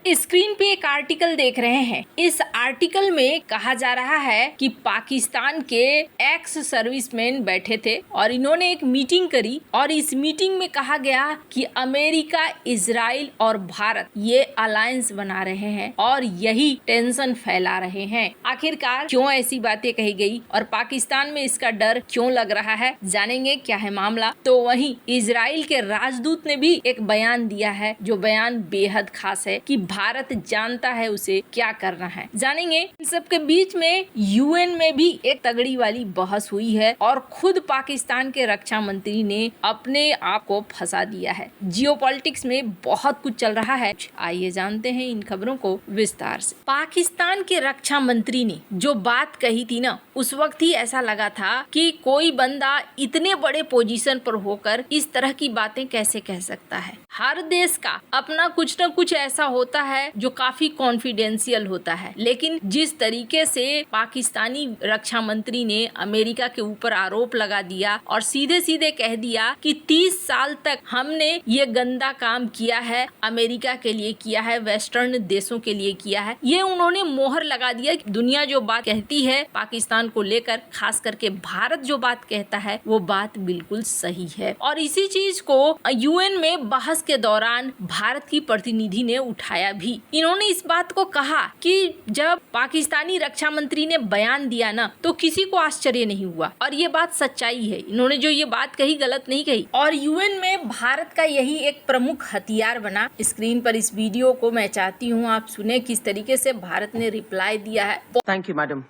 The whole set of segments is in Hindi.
स्क्रीन पे एक आर्टिकल देख रहे हैं। इस आर्टिकल में कहा जा रहा है कि पाकिस्तान के एक्स सर्विसमैन बैठे थे और इन्होंने एक मीटिंग करी और इस मीटिंग में कहा गया कि अमेरिका, इजराइल और भारत ये अलायंस बना रहे हैं और यही टेंशन फैला रहे हैं। आखिरकार क्यों ऐसी बातें कही गई और पाकिस्तान में इसका डर क्यों लग रहा है, जानेंगे क्या है मामला। तो वहीं इजराइल के राजदूत ने भी एक बयान दिया है, जो बयान बेहद खास है कि भारत जानता है उसे क्या करना है। जानेंगे। इन सब के बीच में यूएन में भी एक तगड़ी वाली बहस हुई है और खुद पाकिस्तान के रक्षा मंत्री ने अपने आप को फंसा दिया है। जियोपॉलिटिक्स में बहुत कुछ चल रहा है, आइए जानते हैं इन खबरों को विस्तार से। पाकिस्तान के रक्षा मंत्री ने जो बात कही थी ना, उस वक्त ही ऐसा लगा था कि कोई बंदा इतने बड़े पोजीशन पर होकर इस तरह की बातें कैसे कह सकता है। हर देश का अपना कुछ न कुछ ऐसा होता है जो काफी कॉन्फिडेंशियल होता है, लेकिन जिस तरीके से पाकिस्तानी रक्षा मंत्री ने अमेरिका के ऊपर आरोप लगा दिया और सीधे सीधे कह दिया कि 30 साल तक हमने ये गंदा काम किया है, अमेरिका के लिए किया है, वेस्टर्न देशों के लिए किया है, ये उन्होंने मोहर लगा दिया कि दुनिया जो बात कहती है पाकिस्तान को लेकर, खास करके भारत जो बात कहता है वो बात बिल्कुल सही है। और इसी चीज को यूएन में बहस के दौरान भारत की प्रतिनिधि ने उठाया भी। इन्होंने इस बात को कहा कि जब पाकिस्तानी रक्षा मंत्री ने बयान दिया ना, तो किसी को आश्चर्य नहीं हुआ और ये बात सच्चाई है। इन्होंने जो ये बात कही गलत नहीं कही और यूएन में भारत का यही एक प्रमुख हथियार बना। स्क्रीन पर इस वीडियो को मैं चाहती हूँ आप सुने किस तरीके से भारत ने रिप्लाई दिया है। Thank you, madam.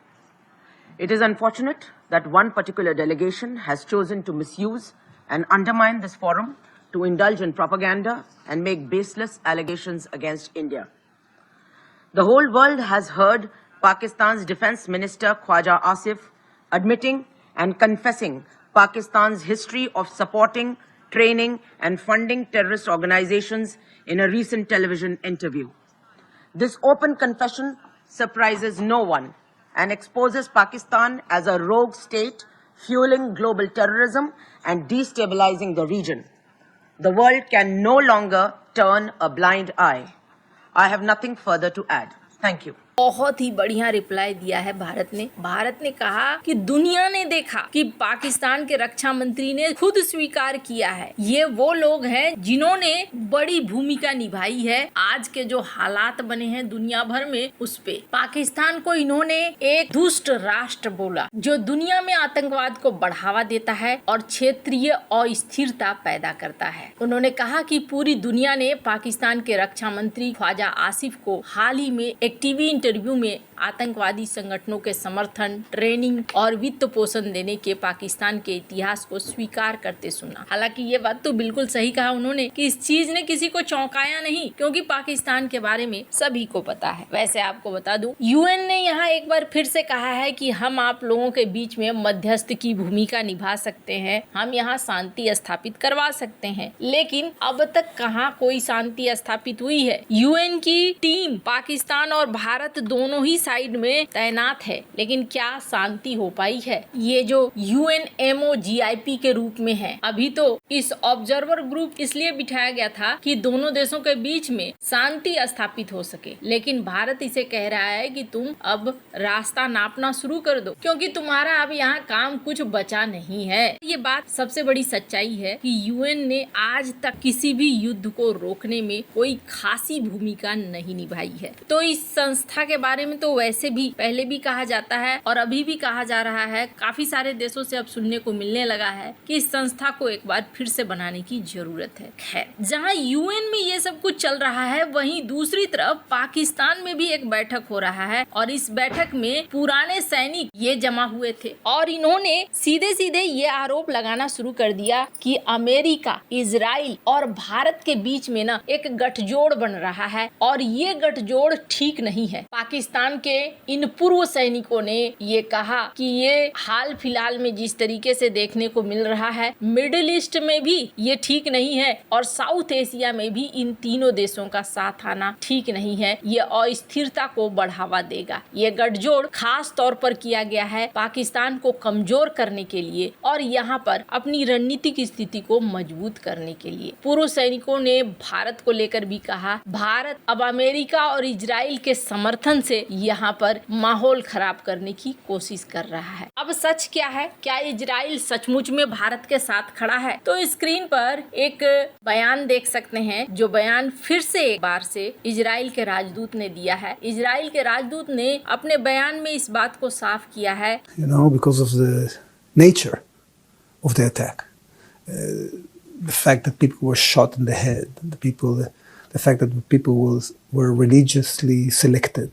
It is unfortunate that one particular delegation has chosen to misuse and undermine this forum to indulge in propaganda and make baseless allegations against India. The whole world has heard Pakistan's Defence Minister Khwaja Asif admitting and confessing Pakistan's history of supporting, training and funding terrorist organizations in a recent television interview. This open confession surprises no one and exposes Pakistan as a rogue state fueling global terrorism and destabilizing the region. The world can no longer turn a blind eye. I have nothing further to add. Thank you. बहुत ही बढ़िया रिप्लाई दिया है भारत ने। भारत ने कहा कि दुनिया ने देखा कि पाकिस्तान के रक्षा मंत्री ने खुद स्वीकार किया है, ये वो लोग हैं जिन्होंने बड़ी भूमिका निभाई है आज के जो हालात बने हैं दुनिया भर में, उस पे पाकिस्तान को इन्होंने एक दुष्ट राष्ट्र बोला जो दुनिया में आतंकवाद को बढ़ावा देता है और क्षेत्रीय अस्थिरता पैदा करता है। उन्होंने कहा कि पूरी दुनिया ने पाकिस्तान के रक्षा मंत्री ख्वाजा आसिफ को हाल ही में एक टीवी इंटरव्यू में आतंकवादी संगठनों के समर्थन, ट्रेनिंग और वित्त पोषण देने के पाकिस्तान के इतिहास को स्वीकार करते सुना। हालांकि ये बात तो बिल्कुल सही कहा उन्होंने कि इस चीज ने किसी को चौंकाया नहीं, क्योंकि पाकिस्तान के बारे में सभी को पता है। वैसे आपको बता दूं, यूएन ने यहाँ एक बार फिर से कहा है कि हम आप लोगों के बीच में मध्यस्थ की भूमिका निभा सकते हैं, हम यहाँ शांति स्थापित करवा सकते हैं, लेकिन अब तक कहाँ कोई शांति स्थापित हुई है। यूएन की टीम पाकिस्तान और भारत दोनों ही साइड में तैनात है, लेकिन क्या शांति हो पाई है? ये जो UNMOGIP के रूप में है, अभी तो इस ऑब्जर्वर ग्रुप इसलिए बिठाया गया था कि दोनों देशों के बीच में शांति स्थापित हो सके, लेकिन भारत इसे कह रहा है कि तुम अब रास्ता नापना शुरू कर दो, क्योंकि तुम्हारा अब यहाँ काम कुछ बचा नहीं है। ये बात सबसे बड़ी सच्चाई है कि यूएन ने आज तक किसी भी युद्ध को रोकने में कोई खासी भूमिका नहीं निभाई है। तो इस संस्था के बारे में तो वैसे भी पहले भी कहा जाता है और अभी भी कहा जा रहा है, काफी सारे देशों से अब सुनने को मिलने लगा है कि इस संस्था को एक बार फिर से बनाने की जरूरत है। खैर, जहां यूएन में ये सब कुछ चल रहा है, वहीं दूसरी तरफ पाकिस्तान में भी एक बैठक हो रहा है और इस बैठक में पुराने सैनिक ये जमा हुए थे और इन्होंने सीधे सीधे ये आरोप लगाना शुरू कर दिया कि अमेरिका, इजराइल और भारत के बीच में ना एक गठजोड़ बन रहा है और ये गठजोड़ ठीक नहीं है पाकिस्तान के इन पूर्व सैनिकों ने ये कहा कि ये हाल फिलहाल में जिस तरीके से देखने को मिल रहा है, मिडिल ईस्ट में भी ये ठीक नहीं है और साउथ एशिया में भी इन तीनों देशों का साथ आना ठीक नहीं है। ये अस्थिरता को बढ़ावा देगा। ये गठजोड़ खास तौर पर किया गया है पाकिस्तान को कमजोर करने के लिए और यहाँ पर अपनी रणनीतिक स्थिति को मजबूत करने के लिए। पूर्व सैनिकों ने भारत को लेकर भी कहा, भारत अब अमेरिका और इजराइल के समर्थन से यहाँ पर माहौल खराब करने की कोशिश कर रहा है। अब सच क्या है? क्या इजराइल सचमुच में भारत के साथ खड़ा है? तो स्क्रीन पर एक बयान देख सकते हैं, जो बयान फिर से एक बार से इजराइल के राजदूत ने दिया है। इजराइल के राजदूत ने अपने बयान में इस बात को साफ किया है, because of the nature of the attack, the fact that people were shot in the head, the fact that people were religiously selected,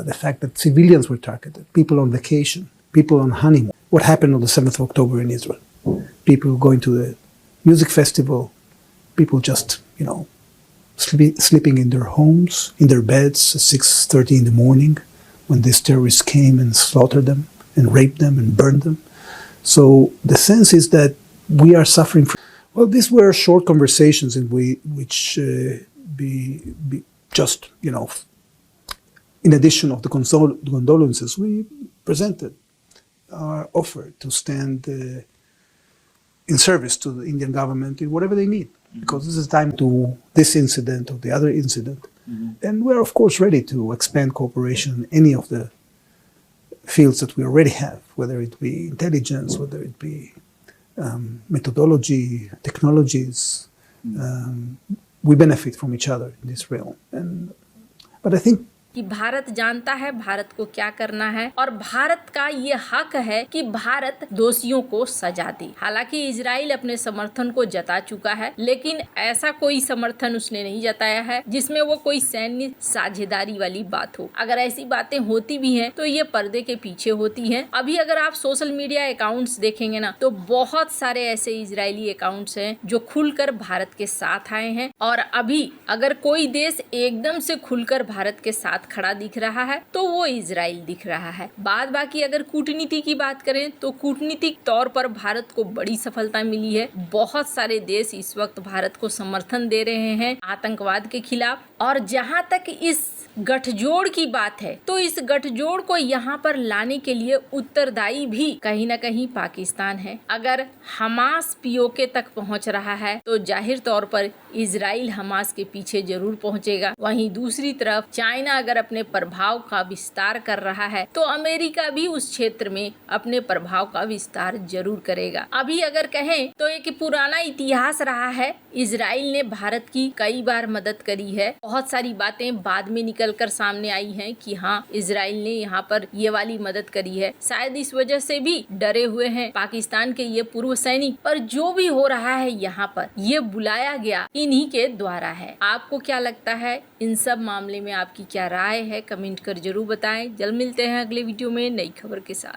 the fact that civilians were targeted, people on vacation, people on honeymoon. What happened on the 7th of October in Israel? People going to the music festival, people just, sleeping in their homes, in their beds at 6:30 in the morning when these terrorists came and slaughtered them and raped them and burned them. So the sense is that we are suffering from... Well, these were short conversations in which just, in addition of the condolences, we presented our offer to stand in service to the Indian government in whatever they need. Because this is time to this incident or the other incident. And we're, of course, ready to expand cooperation in any of the fields that we already have, whether it be intelligence, whether it be methodology, technologies. We benefit from each other in this realm. But I think कि भारत जानता है भारत को क्या करना है और भारत का ये हक है कि भारत दोषियों को सजा दे। हालांकि इजराइल अपने समर्थन को जता चुका है, लेकिन ऐसा कोई समर्थन उसने नहीं जताया है जिसमें वो कोई सैन्य साझेदारी वाली बात हो। अगर ऐसी बातें होती भी हैं तो ये पर्दे के पीछे होती हैं। अभी अगर आप सोशल मीडिया अकाउंट्स देखेंगे ना, तो बहुत सारे ऐसे इजरायली अकाउंट्स हैं जो खुलकर भारत के साथ आए हैं। और अभी अगर कोई देश एकदम से खुलकर भारत के साथ खड़ा दिख रहा है तो वो इजराइल दिख रहा है। बाद बाकी अगर कूटनीति की बात करें तो कूटनीतिक तौर पर भारत को बड़ी सफलता मिली है। बहुत सारे देश इस वक्त भारत को समर्थन दे रहे हैं आतंकवाद के खिलाफ। और जहां तक इस गठजोड़ की बात है तो इस गठजोड़ को यहाँ पर लाने के लिए उत्तरदायी भी कहीं ना कहीं पाकिस्तान है। अगर हमास पीओके तक पहुँच रहा है तो जाहिर तौर पर इजराइल हमास के पीछे जरूर पहुँचेगा। वहीं दूसरी तरफ चाइना अगर अपने प्रभाव का विस्तार कर रहा है तो अमेरिका भी उस क्षेत्र में अपने प्रभाव का विस्तार जरूर करेगा। अभी अगर कहें तो एक पुराना इतिहास रहा है, इजराइल ने भारत की कई बार मदद करी है। बहुत सारी बातें बाद में निकलकर सामने आई हैं कि हाँ, इजराइल ने यहाँ पर ये वाली मदद करी है। शायद इस वजह से भी डरे हुए हैं पाकिस्तान के ये पूर्व सैनिक। पर जो भी हो रहा है यहाँ पर, ये बुलाया गया इन्हीं के द्वारा है। आपको क्या लगता है? इन सब मामले में आपकी क्या राय है? कमेंट कर जरूर बताएं। जल्द मिलते हैं अगले वीडियो में नई खबर के साथ।